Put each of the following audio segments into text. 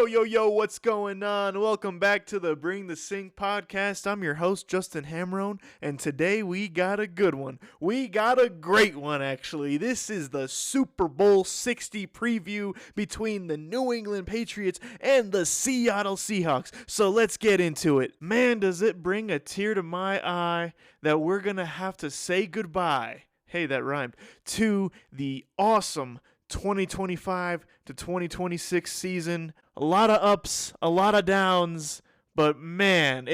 Yo, what's going on? Welcome back to the Bring the Sync podcast. I'm your host, Justin Hamroun, and today we got a good one. We got a great one, actually. This is the Super Bowl 60 preview between the New England Patriots and the Seattle Seahawks. So let's get into it. Man, does it bring a tear to my eye that we're going to have to say goodbye. Hey, that rhymed. To the awesome 2025 to 2026 season. A lot of ups, a lot of downs, but man,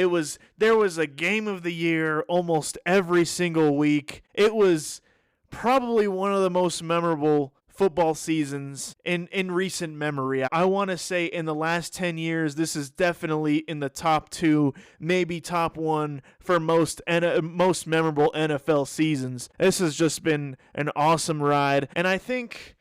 there was a game of the year almost every single week. It was probably one of the most memorable football seasons in recent memory. I want to say in the last 10 years, this is definitely in the top 2, maybe top 1 for most memorable NFL seasons. This has just been an awesome ride, and I think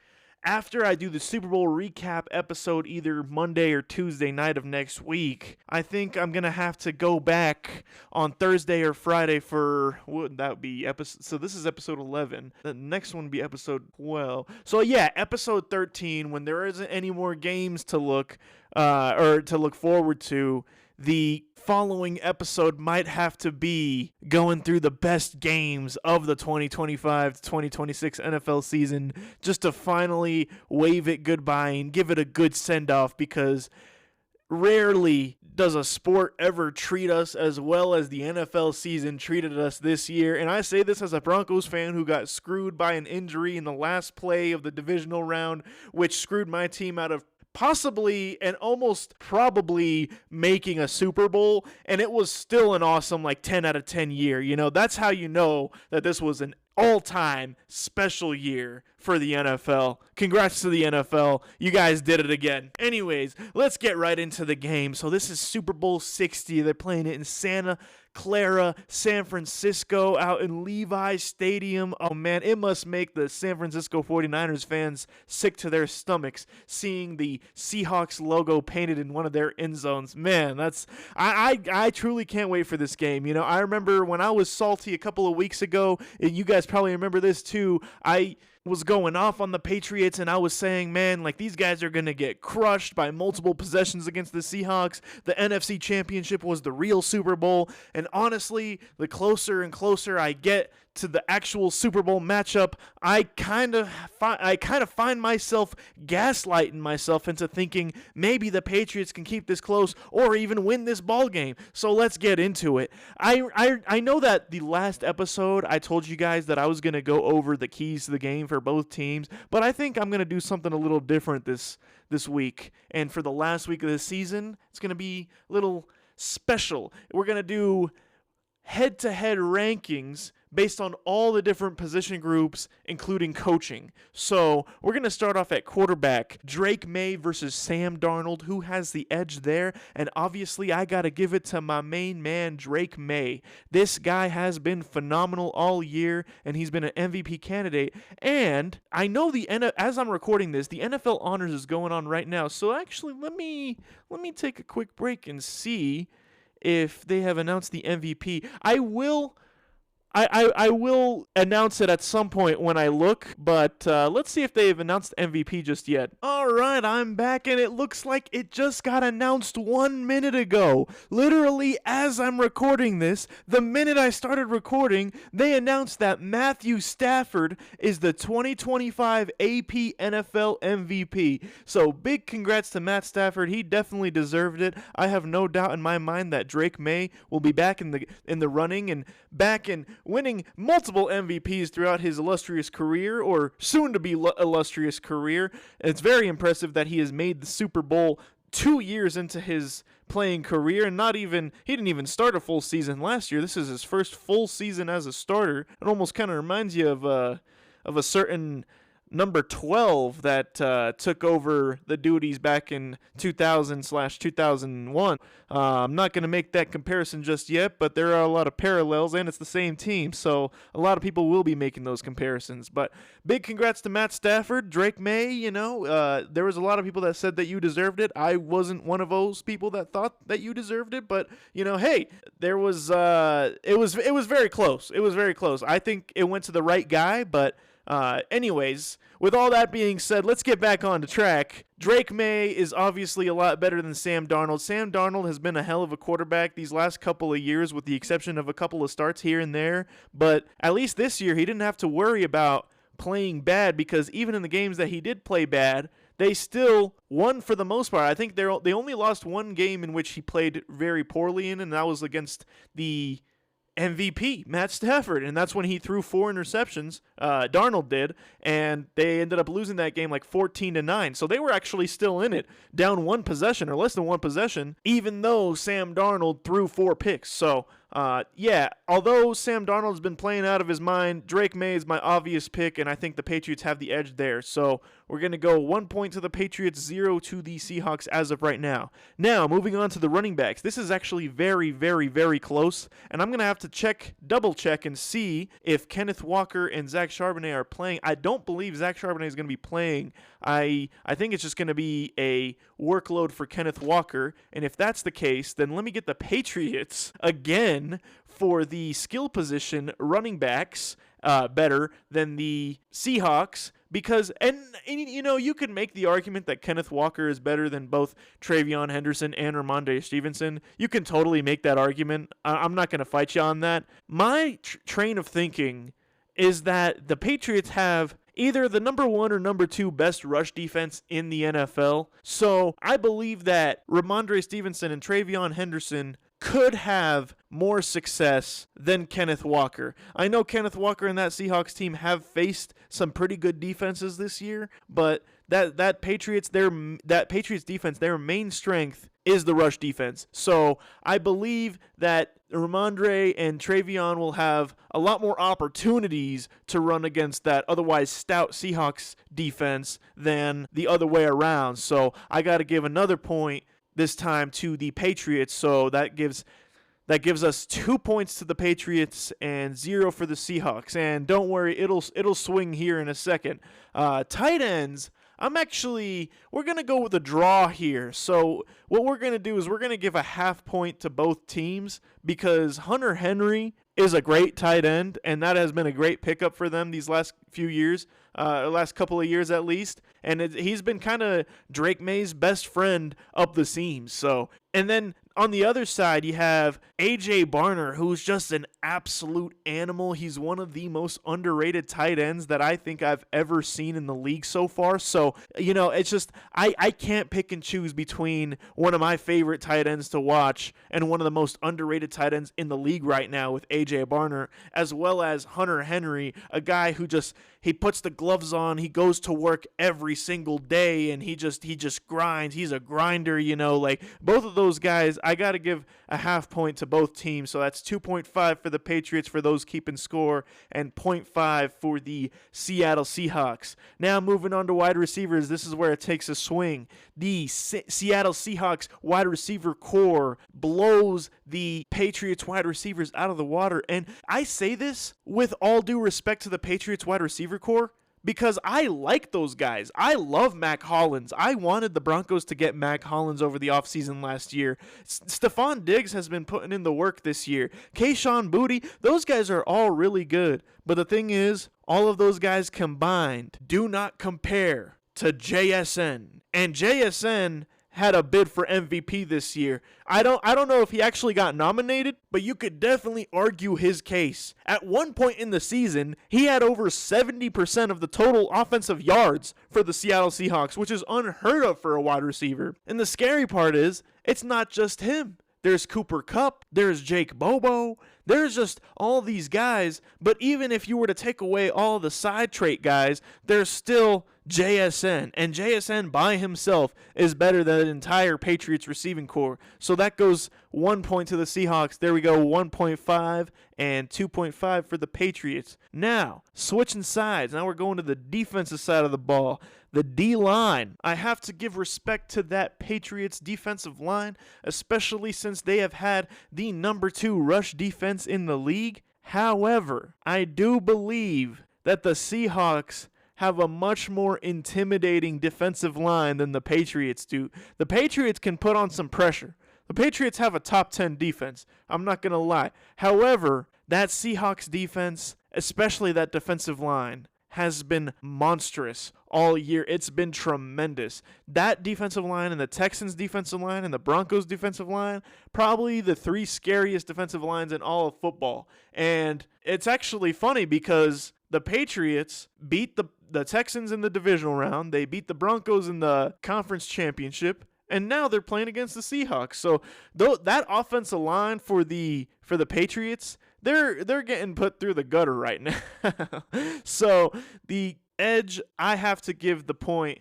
after I do the Super Bowl recap episode either Monday or Tuesday night of next week, I think I'm going to have to go back on Thursday or Friday for, what that would be, episode. So this is episode 11. The next one would be episode 12. So yeah, episode 13, when there isn't any more games to look forward to, the following episode might have to be going through the best games of the 2025 to 2026 NFL season just to finally wave it goodbye and give it a good send-off, because rarely does a sport ever treat us as well as the NFL season treated us this year. And I say this as a Broncos fan who got screwed by an injury in the last play of the divisional round, which screwed my team out of possibly and almost probably making a Super Bowl, and it was still an awesome 10 out of 10 year. You know, that's how you know that this was an all-time special year for the NFL. Congrats to the NFL. You guys did it again. Anyways, let's get right into the game. So this is Super Bowl 60. They're playing it in Santa Clara, San Francisco, out in Levi's Stadium. Oh man, it must make the San Francisco 49ers fans sick to their stomachs seeing the Seahawks logo painted in one of their end zones. Man, I truly can't wait for this game. You know, I remember when I was salty a couple of weeks ago, and you guys probably remember this too, I was going off on the Patriots, and I was saying, man, these guys are going to get crushed by multiple possessions against the Seahawks. The NFC Championship was the real Super Bowl, and honestly, the closer and closer I get to the actual Super Bowl matchup, I kind of find myself gaslighting myself into thinking maybe the Patriots can keep this close or even win this ball game. So let's get into it. I know that the last episode I told you guys that I was going to go over the keys to the game for both teams, but I think I'm going to do something a little different this week. And for the last week of the season, it's going to be a little special. We're going to do head-to-head rankings based on all the different position groups, including coaching. So we're going to start off at quarterback. Drake May versus Sam Darnold. Who has the edge there? And obviously, I got to give it to my main man, Drake May. This guy has been phenomenal all year, and he's been an MVP candidate. And I know as I'm recording this, the NFL Honors is going on right now. So actually, let me take a quick break and see if they have announced the MVP. I will announce it at some point when I look, but let's see if they've announced MVP just yet. All right, I'm back, and it looks like it just got announced 1 minute ago. Literally, as I'm recording this, the minute I started recording, they announced that Matthew Stafford is the 2025 AP NFL MVP. So big congrats to Matt Stafford. He definitely deserved it. I have no doubt in my mind that Drake May will be back in the running and back in winning multiple MVPs throughout his illustrious career, or soon-to-be illustrious career. It's very impressive that he has made the Super Bowl 2 years into his playing career, and he didn't even start a full season last year. This is his first full season as a starter. It almost kind of reminds you of a certain number 12 that took over the duties back in 2000/2001. I'm not going to make that comparison just yet, but there are a lot of parallels, and it's the same team, so a lot of people will be making those comparisons. But big congrats to Matt Stafford. Drake May, there was a lot of people that said that you deserved it. I wasn't one of those people that thought that you deserved it, but, hey, there was it was very close. It was very close. I think it went to the right guy, but Anyways, with all that being said, let's get back on the track. Drake May is obviously a lot better than Sam Darnold. Sam Darnold has been a hell of a quarterback these last couple of years, with the exception of a couple of starts here and there. But at least this year, he didn't have to worry about playing bad, because even in the games that he did play bad, they still won for the most part. I think they only lost one game in which he played very poorly in, and that was against the MVP, Matt Stafford, and that's when he threw 4 interceptions. Darnold did, and they ended up losing that game like 14-9. So they were actually still in it, down 1 possession or less than 1 possession, even though Sam Darnold threw 4 picks. So although Sam Darnold's been playing out of his mind, Drake May is my obvious pick, and I think the Patriots have the edge there. So we're going to go 1 point to the Patriots, 0 to the Seahawks as of right now. Now, moving on to the running backs. This is actually very, very, very close, and I'm going to have to double check and see if Kenneth Walker and Zach Charbonnet are playing. I don't believe Zach Charbonnet is going to be playing. I think it's just going to be a workload for Kenneth Walker, and if that's the case, then let me get the Patriots again for the skill position running backs better than the Seahawks, because, and you know, you could make the argument that Kenneth Walker is better than both TreVeyon Henderson and Ramondre Stevenson. You can totally make that argument. I'm not going to fight you on that. My train of thinking is that the Patriots have either the number 1 or number 2 best rush defense in the NFL. So I believe that Ramondre Stevenson and TreVeyon Henderson could have more success than Kenneth Walker. I know Kenneth Walker and that Seahawks team have faced some pretty good defenses this year, but that Patriots defense, their main strength is the rush defense. So I believe that Ramondre and TreVeyon will have a lot more opportunities to run against that otherwise stout Seahawks defense than the other way around. So I got to give another point this time to the Patriots. So that gives us 2 points to the Patriots and 0 for the Seahawks. And don't worry, it'll swing here in a second. Tight ends, we're going to go with a draw here. So what we're going to do is we're going to give a half point to both teams, because Hunter Henry is a great tight end, and that has been a great pickup for them these last few years, last couple of years at least. And he's been kind of Drake May's best friend up the seams. So, and then on the other side, you have A.J. Barner, who's just an absolute animal. He's one of the most underrated tight ends that I think I've ever seen in the league so far. So, you know, it's just, I can't pick and choose between one of my favorite tight ends to watch and one of the most underrated tight ends in the league right now with A.J. Barner, as well as Hunter Henry, a guy who he puts the gloves on, he goes to work every single day, and he just grinds. He's a grinder, you know, like both of those guys. I got to give a half point to both teams. So that's 2.5 for the Patriots for those keeping score, and 0.5 for the Seattle Seahawks. Now moving on to wide receivers, this is where it takes a swing. The Seattle Seahawks wide receiver core blows the Patriots wide receivers out of the water. And I say this with all due respect to the Patriots wide receiver core, because I like those guys. I love Mac Hollins. I wanted the Broncos to get Mac Hollins over the offseason last year. Stephon Diggs has been putting in the work this year. Kayshon Boutte, those guys are all really good. But the thing is, all of those guys combined do not compare to JSN. And JSN had a bid for MVP this year. I don't know if he actually got nominated, but you could definitely argue his case. At one point in the season, he had over 70% of the total offensive yards for the Seattle Seahawks, which is unheard of for a wide receiver. And the scary part is, it's not just him. There's Cooper Kupp, there's Jake Bobo, there's just all these guys. But even if you were to take away all the side trait guys, there's still JSN, and JSN by himself is better than the entire Patriots receiving core. So that goes 1 point to the Seahawks. There we go, 1.5 and 2.5 for the Patriots. Now, switching sides. Now we're going to the defensive side of the ball. The D-line. I have to give respect to that Patriots defensive line, especially since they have had the number 2 rush defense in the league. However, I do believe that the Seahawks have a much more intimidating defensive line than the Patriots do. The Patriots can put on some pressure. The Patriots have a top 10 defense. I'm not going to lie. However, that Seahawks defense, especially that defensive line, has been monstrous all year. It's been tremendous. That defensive line and the Texans defensive line and the Broncos defensive line, probably the three scariest defensive lines in all of football. And it's actually funny because the Patriots beat the Texans in the divisional round. They beat the Broncos in the conference championship. And now they're playing against the Seahawks. So that offensive line for the Patriots, they're getting put through the gutter right now. So the edge, I have to give the point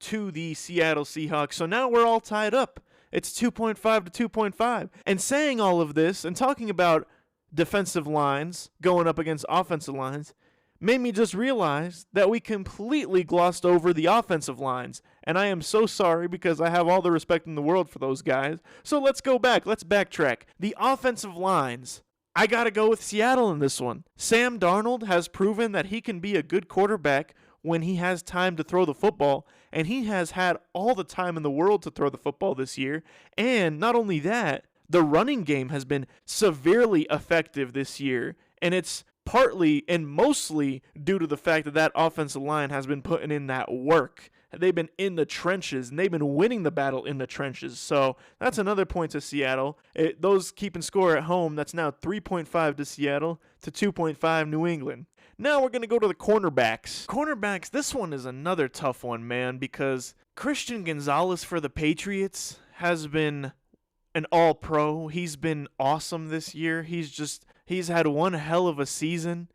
to the Seattle Seahawks. So now we're all tied up. It's 2.5 to 2.5. And saying all of this and talking about defensive lines going up against offensive lines made me just realize that we completely glossed over the offensive lines. And I am so sorry because I have all the respect in the world for those guys. So let's go back. Let's backtrack. The offensive lines, I got to go with Seattle in this one. Sam Darnold has proven that he can be a good quarterback when he has time to throw the football, and he has had all the time in the world to throw the football this year. And not only that, the running game has been severely effective this year, and it's partly and mostly due to the fact that that offensive line has been putting in that work. They've been in the trenches, and they've been winning the battle in the trenches. So that's another point to Seattle. Those keeping score at home, that's now 3.5 to Seattle to 2.5 New England. Now we're going to go to the cornerbacks. Cornerbacks, this one is another tough one, man, because Christian Gonzalez for the Patriots has been an all-pro. He's been awesome this year. He's had one hell of a season.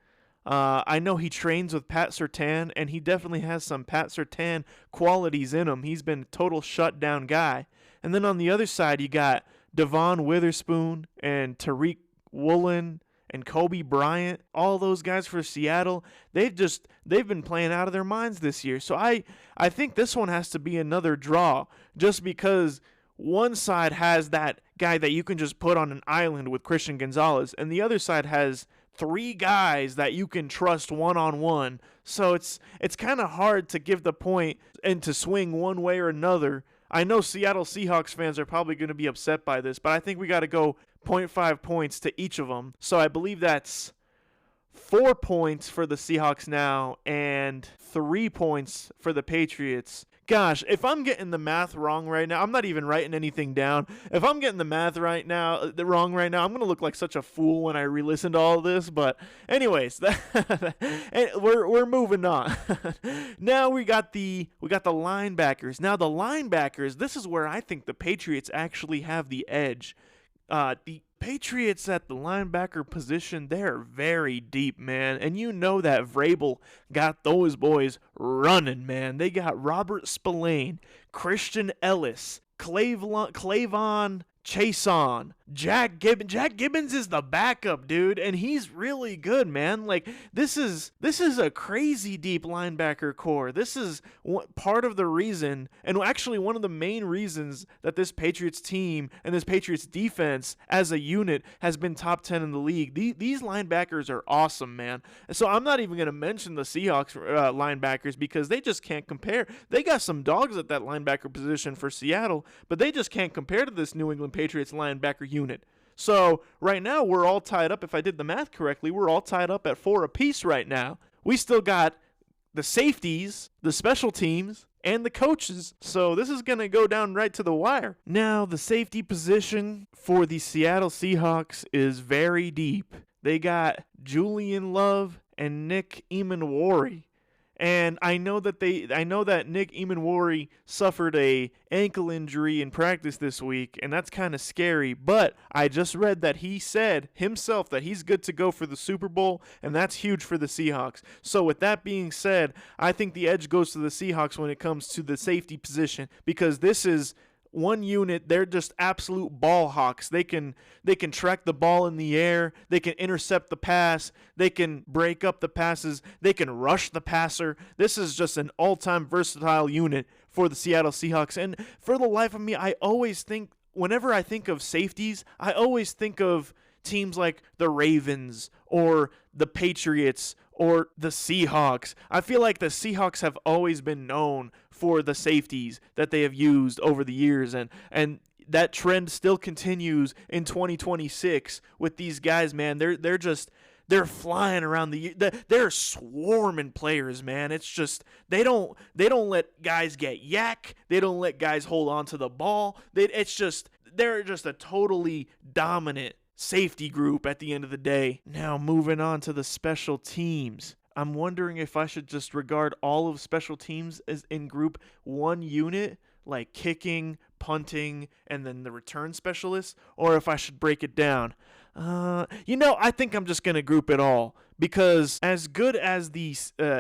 I know he trains with Pat Surtain, and he definitely has some Pat Surtain qualities in him. He's been a total shutdown guy. And then on the other side, you got Devon Witherspoon and Tariq Woolen and Kobe Bryant, all those guys for Seattle. They've been playing out of their minds this year. So I think this one has to be another draw, just because one side has that guy that you can just put on an island with Christian Gonzalez, and the other side has three guys that you can trust one-on-one. So it's kind of hard to give the point and to swing one way or another. I know Seattle Seahawks fans are probably going to be upset by this, but I think we got to go 0.5 points to each of them. So I believe that's 4 points for the Seahawks now and 3 points for the Patriots. Gosh, if I'm getting the math wrong right now, I'm not even writing anything down. If I'm getting the math wrong right now, I'm going to look like such a fool when I re-listen to all this. But anyways, we're moving on. Now we got the linebackers. Now the linebackers, this is where I think the Patriots actually have the edge. The Patriots at the linebacker position, they're very deep, man. And you know that Vrabel got those boys running, man. They got Robert Spillane, Christian Ellis, Clavon Chason, Jack Gibbons. Jack Gibbons is the backup, dude, and he's really good, man. Like, this is a crazy deep linebacker core. This is part of the reason, and actually one of the main reasons that this Patriots team and this Patriots defense as a unit has been top 10 in the league. These linebackers are awesome, man. So I'm not even going to mention the Seahawks linebackers because they just can't compare. They got some dogs at that linebacker position for Seattle, but they just can't compare to this New England Patriots linebacker unit. So right now we're all tied up. If I did the math correctly, we're all tied up at 4 apiece right now. We still got the safeties, the special teams, and the coaches. So this is going to go down right to the wire. Now the safety position for the Seattle Seahawks is very deep. They got Julian Love and Nick Emanwari. And I know that Nick Emanwari suffered a ankle injury in practice this week, and that's kind of scary. But I just read that he said himself that he's good to go for the Super Bowl, and that's huge for the Seahawks. So with that being said, I think the edge goes to the Seahawks when it comes to the safety position, because this is one unit. They're just absolute ball hawks. They can track the ball in the air. They can intercept the pass. They can break up the passes. They can rush the passer. This is just an all-time versatile unit for the Seattle Seahawks. And for the life of me, whenever I think of safeties, I always think of teams like the Ravens or the Patriots or the Seahawks. I feel like the Seahawks have always been known for the safeties that they have used over the years, and that trend still continues in 2026 with these guys, man. They're they're flying around they're swarming players, man. It's just they don't let guys get yak. They don't let guys hold on to the ball. They're just a totally dominant safety group at the end of the day. Now moving on to the special teams. I'm wondering if I should just regard all of special teams as in group one unit, like kicking, punting, and then the return specialists, or if I should break it down. I think I'm just going to group it all, because as good as the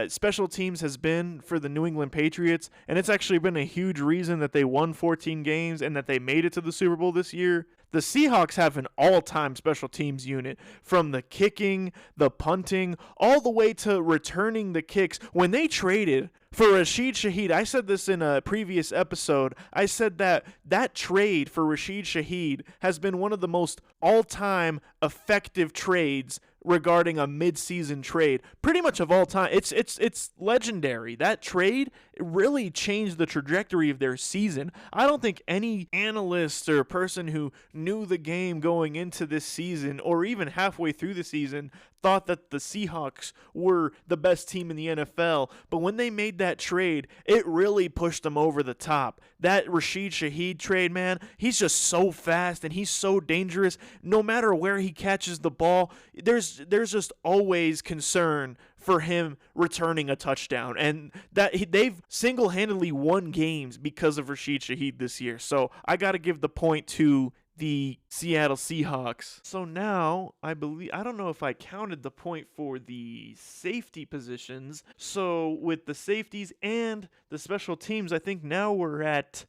special teams has been for the New England Patriots, and it's actually been a huge reason that they won 14 games and that they made it to the Super Bowl this year, the Seahawks have an all-time special teams unit, from the kicking, the punting, all the way to returning the kicks. When they traded for Rashid Shaheed, I said this in a previous episode, I said that trade for Rashid Shaheed has been one of the most all-time effective trades regarding a mid-season trade, pretty much of all time. It's legendary. That trade really changed the trajectory of their season. I don't think any analyst or person who knew the game going into this season, or even halfway through the season, thought that the Seahawks were the best team in the NFL. But when they made that trade, it really pushed them over the top. That Rashid Shaheed trade, man, he's just so fast and he's so dangerous. No matter where he catches the ball, there's just always concern for him returning a touchdown, and they've single-handedly won games because of Rashid Shaheed this year. So I got to give the point to the Seattle Seahawks. So now I don't know if I counted the point for the safety positions. So with the safeties and the special teams, I think now we're at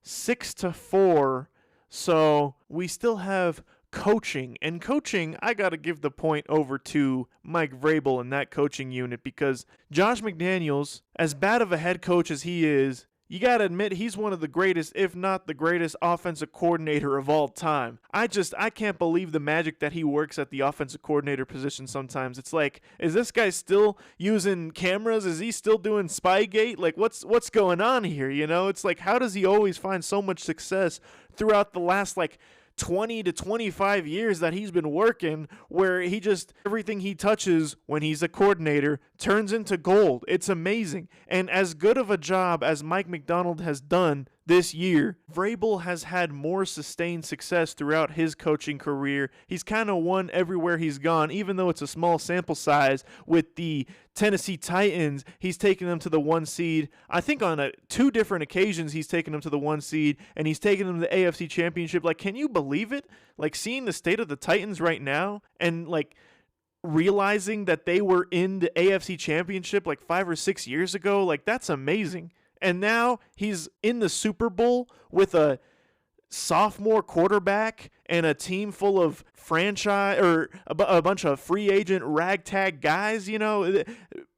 6-4. So we still have coaching. And coaching, I got to give the point over to Mike Vrabel in that coaching unit, because Josh McDaniels, as bad of a head coach as he is, you got to admit he's one of the greatest, if not the greatest, offensive coordinator of all time. I can't believe the magic that he works at the offensive coordinator position sometimes. It's like, is this guy still using cameras? Is he still doing Spygate? Like, what's going on here? It's like, how does he always find so much success throughout the last, 20 to 25 years that he's been working, where everything he touches when he's a coordinator turns into gold? It's amazing. And as good of a job as Mike Macdonald has done this year, Vrabel has had more sustained success throughout his coaching career. He's kind of won everywhere he's gone, even though it's a small sample size. With the Tennessee Titans, he's taken them to the 1 seed. I think on 2 different occasions he's taken them to the 1 seed, and he's taken them to the AFC Championship. Can you believe it? Seeing the state of the Titans right now, and realizing that they were in the AFC Championship 5 or 6 years ago, that's amazing. And now he's in the Super Bowl with a sophomore quarterback and a team full of franchise or a bunch of free agent ragtag guys.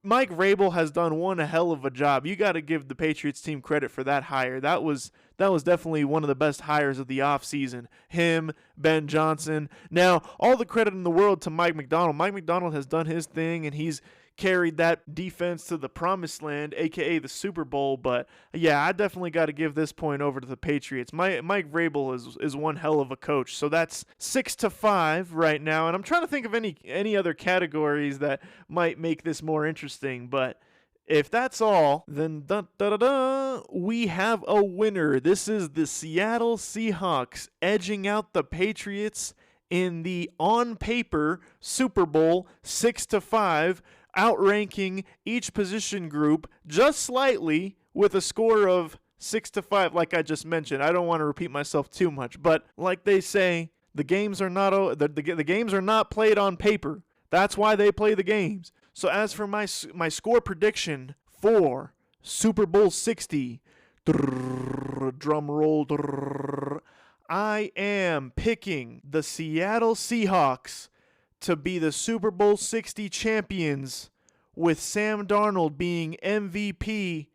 Mike Vrabel has done one hell of a job. You got to give the Patriots team credit for that hire. That was definitely one of the best hires of the offseason. Him, Ben Johnson. Now, all the credit in the world to Mike Macdonald. Mike Macdonald has done his thing, and he's carried that defense to the promised land, aka the Super Bowl. But yeah, I definitely got to give this point over to the Patriots. Mike Vrabel is one hell of a coach. So that's 6-5 right now, and I'm trying to think of any other categories that might make this more interesting. But if that's all, then we have a winner. This is the Seattle Seahawks edging out the Patriots in the on-paper Super Bowl 6-5. Outranking each position group just slightly with a score of 6-5, like I just mentioned. I don't want to repeat myself too much, but like they say, the games are the games are not played on paper. That's why they play the games. So as for my score prediction for Super Bowl 60, drum roll, I am picking the Seattle Seahawks to be the Super Bowl 60 champions, with Sam Darnold being MVP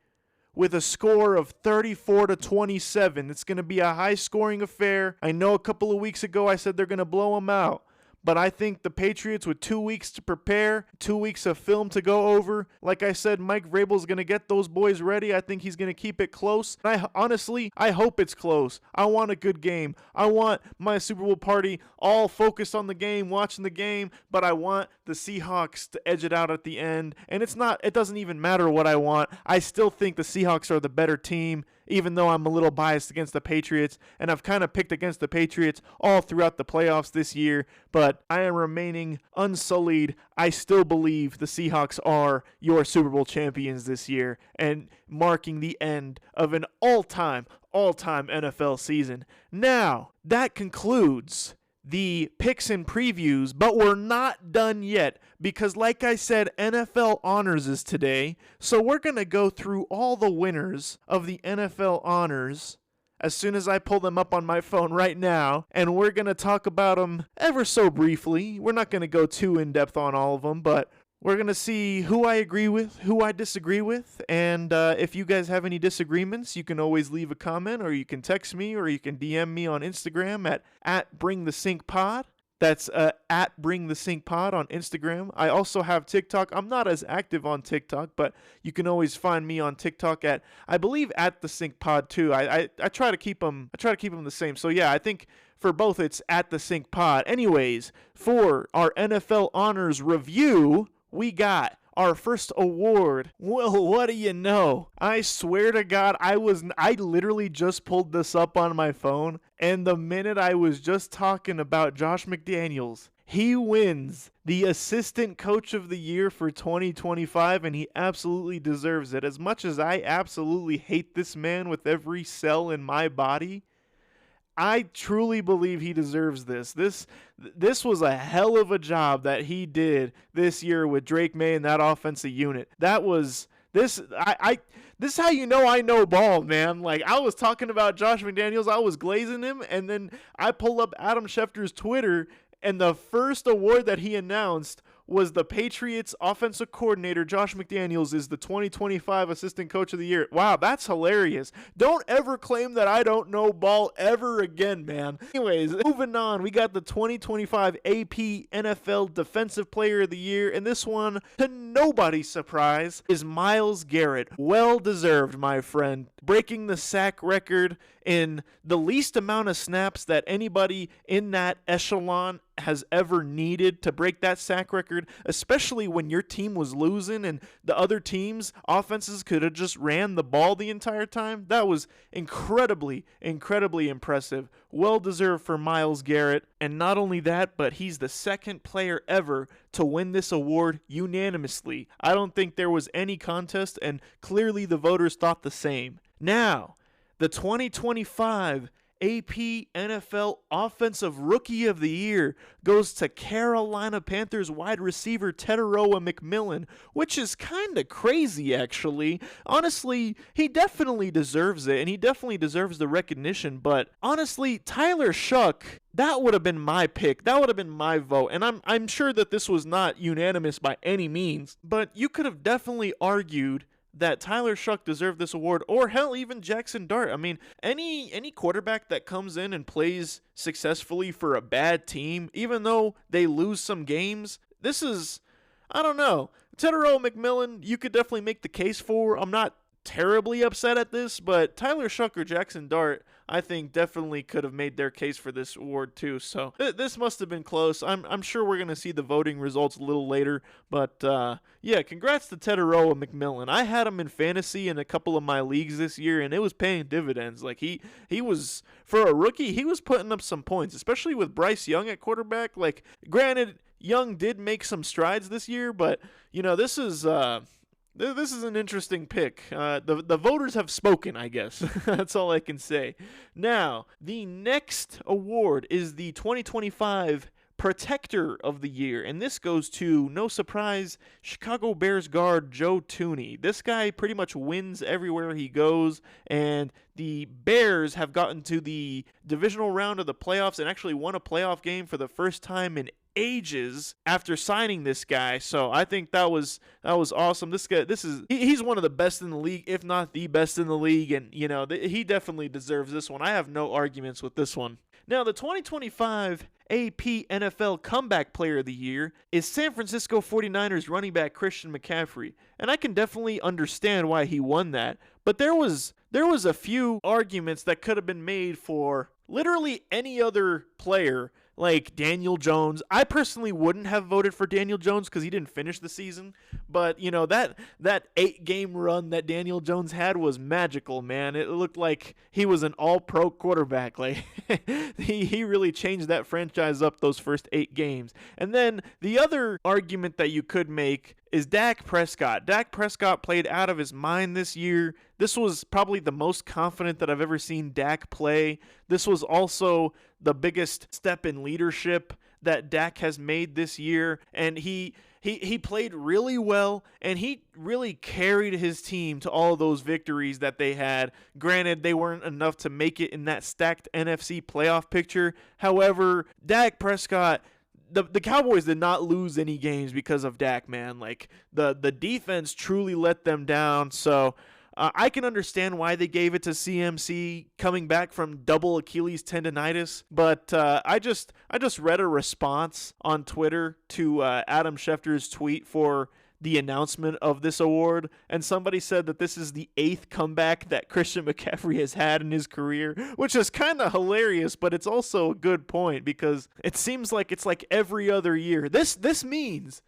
with a score of 34-27. It's going to be a high-scoring affair. I know a couple of weeks ago I said they're going to blow them out, but I think the Patriots with 2 weeks to prepare, 2 weeks of film to go over, like I said, Mike Vrabel's going to get those boys ready. I think he's going to keep it close. Honestly, I hope it's close. I want a good game. I want my Super Bowl party all focused on the game, watching the game, but I want the Seahawks to edge it out at the end. And it doesn't even matter what I want. I still think the Seahawks are the better team, even though I'm a little biased against the Patriots, and I've kind of picked against the Patriots all throughout the playoffs this year, but I am remaining unsullied. I still believe the Seahawks are your Super Bowl champions this year, and marking the end of an all-time NFL season. Now, that concludes the picks and previews, but we're not done yet because, like I said, NFL Honors is today. So we're going to go through all the winners of the NFL Honors as soon as I pull them up on my phone right now, and we're going to talk about them ever so briefly. We're not going to go too in-depth on all of them, but we're going to see who I agree with, who I disagree with, and if you guys have any disagreements, you can always leave a comment, or you can text me, or you can DM me on Instagram at BringTheSyncPod. That's at BringTheSyncPod on Instagram. I also have TikTok. I'm not as active on TikTok, but you can always find me on TikTok at, I believe, at the SyncPod too. I try to keep them. The same. So yeah, I think for both it's at the SyncPod. Anyways, for our NFL Honors review, we got our first award. Well, what do you know? I swear to God, I literally just pulled this up on my phone, and the minute I was just talking about Josh McDaniels, he wins the Assistant Coach of the Year for 2025, and he absolutely deserves it. As much as I absolutely hate this man with every cell in my body, I truly believe he deserves this. This was a hell of a job that he did this year with Drake May and that offensive unit. This is how you know I know ball, man. Like, I was talking about Josh McDaniels, I was glazing him, and then I pull up Adam Schefter's Twitter, and the first award that he announced was the Patriots offensive coordinator, Josh McDaniels, is the 2025 Assistant Coach of the Year. Wow, that's hilarious. Don't ever claim that I don't know ball ever again, man. Anyways, moving on, we got the 2025 AP NFL Defensive Player of the Year, and this one, to nobody's surprise, is Myles Garrett. Well deserved, my friend. Breaking the sack record in the least amount of snaps that anybody in that echelon has ever needed to break that sack record, especially when your team was losing and the other team's offenses could have just ran the ball the entire time. That was incredibly impressive. Well deserved for Myles Garrett. And not only that, but he's the second player ever to win this award unanimously. I don't think there was any contest, and clearly the voters thought the same. Now, the 2025 AP NFL Offensive Rookie of the Year goes to Carolina Panthers wide receiver Teteroa McMillan, which is kind of crazy, actually. Honestly, he definitely deserves it, and he definitely deserves the recognition, but honestly, Tyler Shuck, that would have been my pick. That would have been my vote, and I'm sure that this was not unanimous by any means, but you could have definitely argued that Tyler Shuck deserved this award, or hell, even Jackson Dart. I mean, any quarterback that comes in and plays successfully for a bad team, even though they lose some games, this is, I don't know. Teteroa McMillan, you could definitely make the case for. I'm not terribly upset at this, but Tyler Shuck or Jackson Dart, I think definitely could have made their case for this award too. So this must have been close. I'm sure we're going to see the voting results a little later, but yeah, congrats to Teteroa McMillan. I had him in fantasy in a couple of my leagues this year, and it was paying dividends. Like he was, for a rookie, he was putting up some points, especially with Bryce Young at quarterback. Like, granted, Young did make some strides this year, but you know, this is an interesting pick. The voters have spoken, I guess. That's all I can say. Now, the next award is the 2025 Protector of the Year, and this goes to, no surprise, Chicago Bears guard Joe Thuney. This guy pretty much wins everywhere he goes, and the Bears have gotten to the divisional round of the playoffs and actually won a playoff game for the first time in ages after signing this guy. So I think that was awesome. This guy, he's one of the best in the league, if not the best in the league, and you know, he definitely deserves this one. I have no arguments with this one. Now, the 2025 AP NFL Comeback Player of the Year is San Francisco 49ers running back Christian McCaffrey, and I can definitely understand why he won that, but there was a few arguments that could have been made for literally any other player, like Daniel Jones. I personally wouldn't have voted for Daniel Jones because he didn't finish the season, but that 8-game run that Daniel Jones had was magical, man. It looked like he was an all-pro quarterback. Like he really changed that franchise up those first 8 games. And then the other argument that you could make is Dak Prescott. Dak Prescott played out of his mind this year. This was probably the most confident that I've ever seen Dak play. This was also the biggest step in leadership that Dak has made this year, and he played really well, and he really carried his team to all of those victories that they had. Granted, they weren't enough to make it in that stacked NFC playoff picture. However, Dak Prescott, the Cowboys did not lose any games because of Dak, man. Like, the defense truly let them down, so I can understand why they gave it to CMC coming back from double Achilles tendonitis, but I just read a response on Twitter to Adam Schefter's tweet for the announcement of this award, and somebody said that this is the 8th comeback that Christian McCaffrey has had in his career, which is kind of hilarious, but it's also a good point because it seems like it's like every other year. This means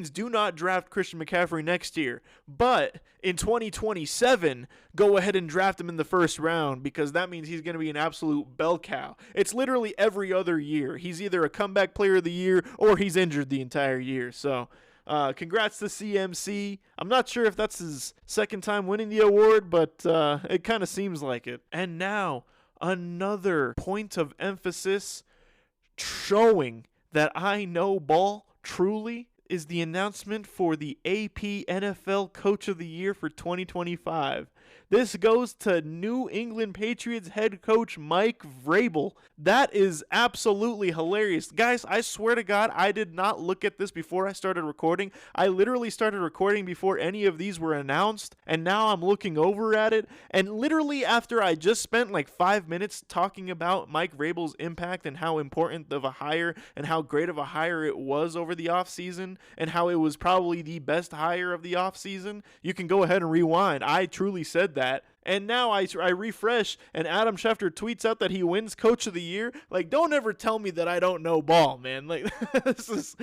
do not draft Christian McCaffrey next year, but in 2027, go ahead and draft him in the first round because that means he's going to be an absolute bell cow. It's literally every other year. He's either a comeback player of the year or he's injured the entire year, so congrats to CMC. I'm not sure if that's his second time winning the award, but it kind of seems like it. And now, another point of emphasis showing that I know ball truly is the announcement for the AP NFL Coach of the Year for 2025. This goes to New England Patriots head coach Mike Vrabel. That is absolutely hilarious. Guys, I swear to God, I did not look at this before I started recording. I literally started recording before any of these were announced, and now I'm looking over at it. And literally after I just spent like 5 minutes talking about Mike Vrabel's impact and how important of a hire and how great of a hire it was over the offseason and how it was probably the best hire of the offseason, you can go ahead and rewind. I truly said that. And now I refresh, and Adam Schefter tweets out that he wins Coach of the Year. Like, don't ever tell me that I don't know ball, man. Like, this is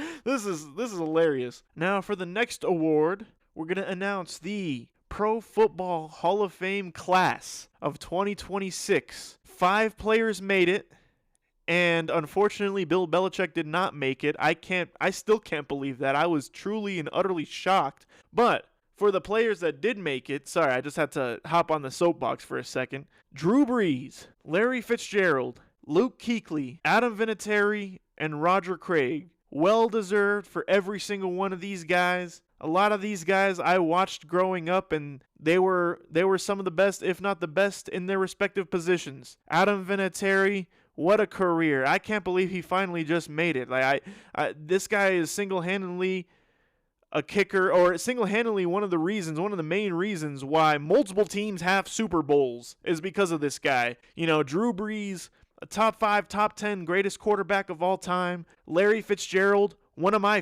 hilarious. Now, for the next award, we're gonna announce the Pro Football Hall of Fame class of 2026. 5 players made it, and unfortunately, Bill Belichick did not make it. I still can't believe that. I was truly and utterly shocked. But for the players that did make it, sorry, I just had to hop on the soapbox for a second. Drew Brees, Larry Fitzgerald, Luke Kuechly, Adam Vinatieri, and Roger Craig. Well deserved for every single one of these guys. A lot of these guys I watched growing up, and they were some of the best, if not the best, in their respective positions. Adam Vinatieri, what a career. I can't believe he finally just made it. Like this guy is single-handedly a kicker, or single-handedly one of the main reasons why multiple teams have Super Bowls is because of this guy. You know, Drew Brees, a top 5, top 10 greatest quarterback of all time. Larry Fitzgerald, one of my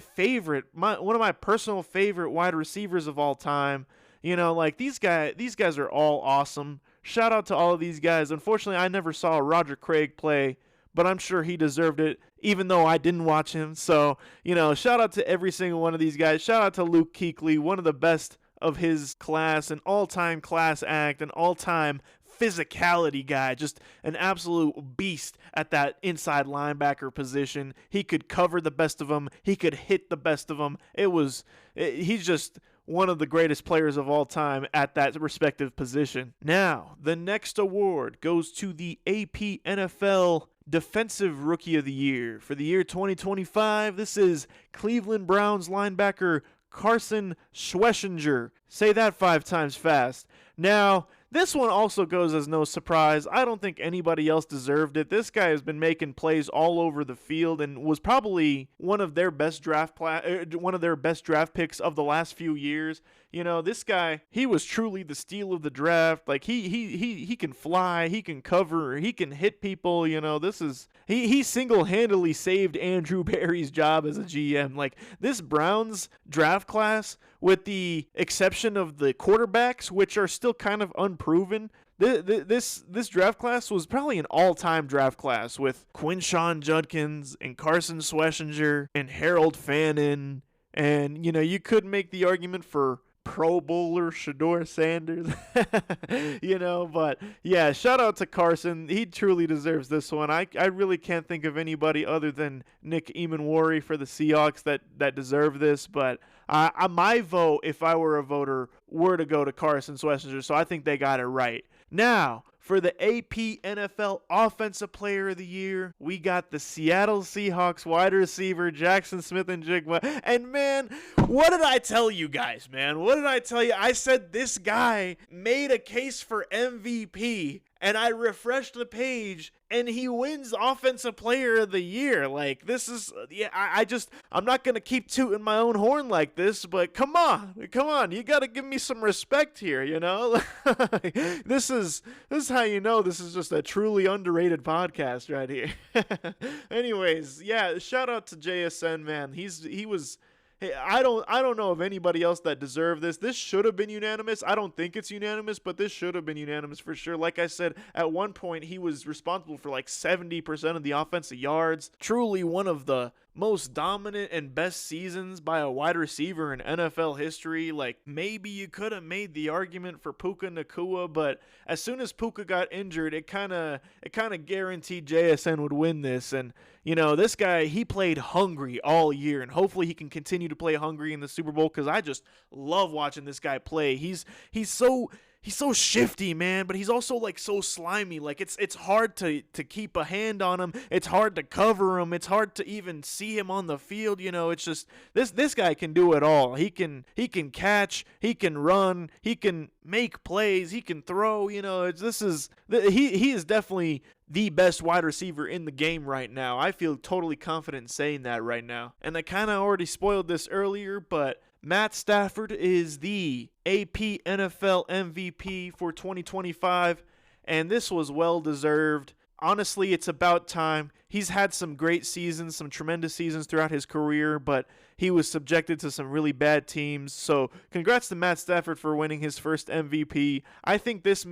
personal favorite wide receivers of all time. You know, like these guys are all awesome. Shout out to all of these guys. Unfortunately, I never saw Roger Craig play, but I'm sure he deserved it, even though I didn't watch him. So, you know, shout out to every single one of these guys. Shout out to Luke Kuechly, one of the best of his class, an all-time class act, an all-time physicality guy, just an absolute beast at that inside linebacker position. He could cover the best of them. He could hit the best of them. He's just one of the greatest players of all time at that respective position. Now, the next award goes to the AP NFL Defensive Rookie of the Year. For the year 2025, this is Cleveland Browns linebacker Carson Schwessinger. Say that 5 times fast. Now, this one also goes as no surprise. I don't think anybody else deserved it. This guy has been making plays all over the field and was probably one of their best draft picks of the last few years. This guy, he was truly the steal of the draft. Like he can fly, he can cover, he can hit people. He single-handedly saved Andrew Berry's job as a GM. Like, this Browns draft class, with the exception of the quarterbacks, which are still kind of unproven, this draft class was probably an all-time draft class with Quinshawn Judkins and Carson Schlesinger and Harold Fannin. And, you could make the argument for Pro Bowler Shedeur Sanders, but yeah, shout out to Carson. He truly deserves this one. I really can't think of anybody other than Nick Emanwari for the Seahawks that deserve this, but my vote, if I were a voter, were to go to Carson Schlesinger, so I think they got it right. Now, for the AP NFL Offensive Player of the Year, we got the Seattle Seahawks wide receiver Jackson Smith-Njigba. And man, what did I tell you guys, man? What did I tell you? I said this guy made a case for MVP, and I refreshed the page, and he wins Offensive Player of the Year. Like, this is, I'm not going to keep tooting my own horn like this, but come on, you got to give me some respect here, This is how you know this is just a truly underrated podcast right here. Anyways, yeah, shout out to JSN, man. Hey, I don't know of anybody else that deserved this. This should have been unanimous. I don't think it's unanimous, but this should have been unanimous for sure. Like I said, at one point, he was responsible for like 70% of the offensive yards. Truly one of the most dominant and best seasons by a wide receiver in NFL history. Like, maybe you could have made the argument for Puka Nacua, but as soon as Puka got injured, it kind of guaranteed JSN would win this. And this guy, he played hungry all year, and hopefully he can continue to play hungry in the Super Bowl, because I just love watching this guy play. He's so shifty, man, but he's also like so slimy. Like, it's hard to keep a hand on him. It's hard to cover him. It's hard to even see him on the field. It's just this guy can do it all. He can catch, he can run, he can make plays, he can throw. He is definitely the best wide receiver in the game right now. I feel totally confident in saying that right now. And I kind of already spoiled this earlier, but Matt Stafford is the AP NFL MVP for 2025, and this was well-deserved. Honestly, it's about time. He's had some great seasons, some tremendous seasons throughout his career, but he was subjected to some really bad teams. So congrats to Matt Stafford for winning his first MVP. I think this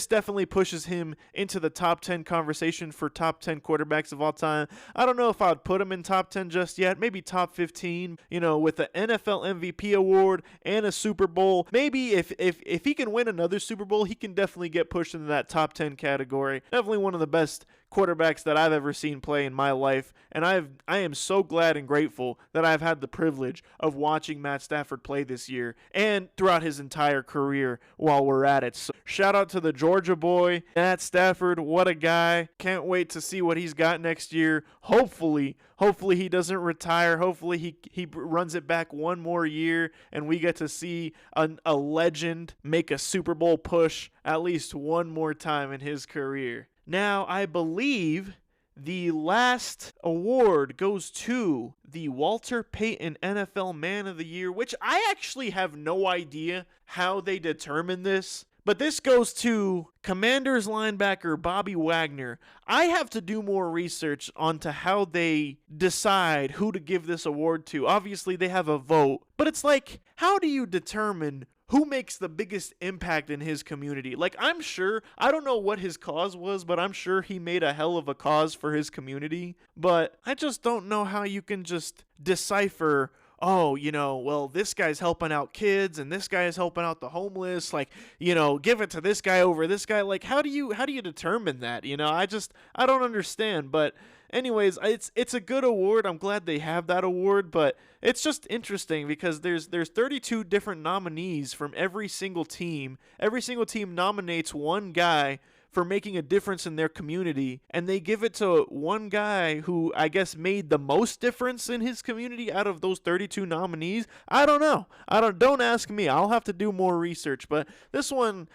definitely pushes him into the top 10 conversation for top 10 quarterbacks of all time. I don't know if I would put him in top 10 just yet. Maybe top 15, with the NFL MVP award and a Super Bowl. Maybe if he can win another Super Bowl, he can definitely get pushed into that top 10 category. Definitely one of the best quarterbacks that I've ever seen play in my life, and I am so glad and grateful that I've had the privilege of watching Matt Stafford play this year and throughout his entire career while we're at it. So shout out to the Georgia boy, Matt Stafford. What a guy. Can't wait to see what he's got next year. Hopefully he doesn't retire. Hopefully he runs it back one more year and we get to see a legend make a Super Bowl push at least one more time in his career. Now, I believe the last award goes to the Walter Payton NFL Man of the Year, which I actually have no idea how they determine this. But this goes to Commanders linebacker Bobby Wagner. I have to do more research onto how they decide who to give this award to. Obviously, they have a vote, but it's like, how do you determine who makes the biggest impact in his community? Like, I'm sure, I don't know what his cause was, but I'm sure he made a hell of a cause for his community. But I just don't know how you can just decipher, well, this guy's helping out kids and this guy is helping out the homeless. Like, give it to this guy over this guy. Like, how do you determine that? I don't understand. But anyways, it's a good award. I'm glad they have that award, but it's just interesting because there's 32 different nominees from every single team. Every single team nominates one guy for making a difference in their community, and they give it to one guy who I guess made the most difference in his community out of those 32 nominees. I don't know. Don't ask me. I'll have to do more research, but this one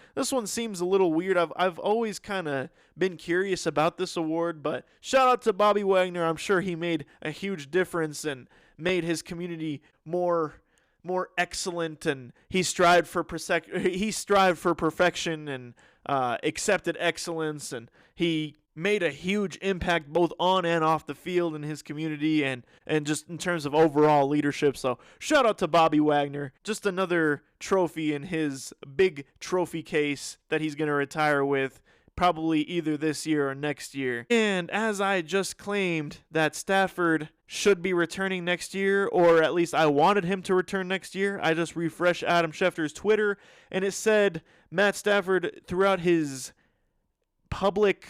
seems a little weird. I've always kind of been curious about this award, but shout out to Bobby Wagner. I'm sure he made a huge difference and made his community more more excellent, and he strived for perfection and accepted excellence, and he made a huge impact both on and off the field in his community and just in terms of overall leadership. So shout out to Bobby Wagner. Just another trophy in his big trophy case that he's going to retire with, probably either this year or next year. And as I just claimed that Stafford should be returning next year, or at least I wanted him to return next year, I just refreshed Adam Schefter's Twitter, and it said Matt Stafford, throughout his public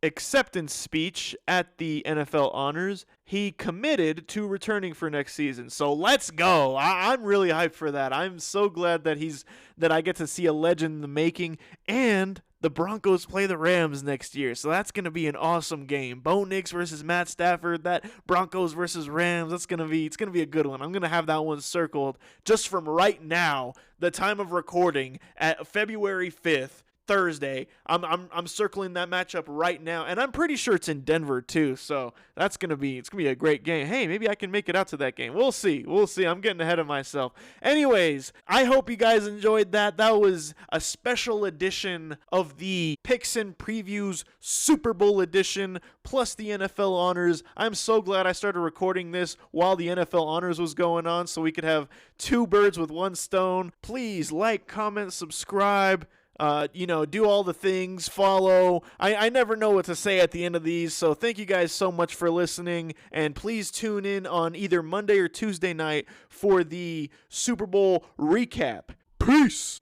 acceptance speech at the NFL Honors, he committed to returning for next season. So let's go. I'm really hyped for that. I'm so glad that I get to see a legend in the making, and the Broncos play the Rams next year. So that's going to be an awesome game. Bo Nix versus Matt Stafford, that Broncos versus Rams, it's going to be a good one. I'm going to have that one circled just from right now, the time of recording at February 5th. Thursday. I'm circling that matchup right now, and I'm pretty sure it's in Denver too. So it's gonna be a great game. Hey, maybe I can make it out to that game. We'll see. I'm getting ahead of myself. Anyways, I hope you guys enjoyed that. That was a special edition of the Picks and Previews Super Bowl edition plus the NFL Honors. I'm so glad I started recording this while the NFL Honors was going on, so we could have two birds with one stone. Please like, comment, subscribe. Do all the things, follow. I never know what to say at the end of these, so thank you guys so much for listening, and please tune in on either Monday or Tuesday night for the Super Bowl recap. Peace!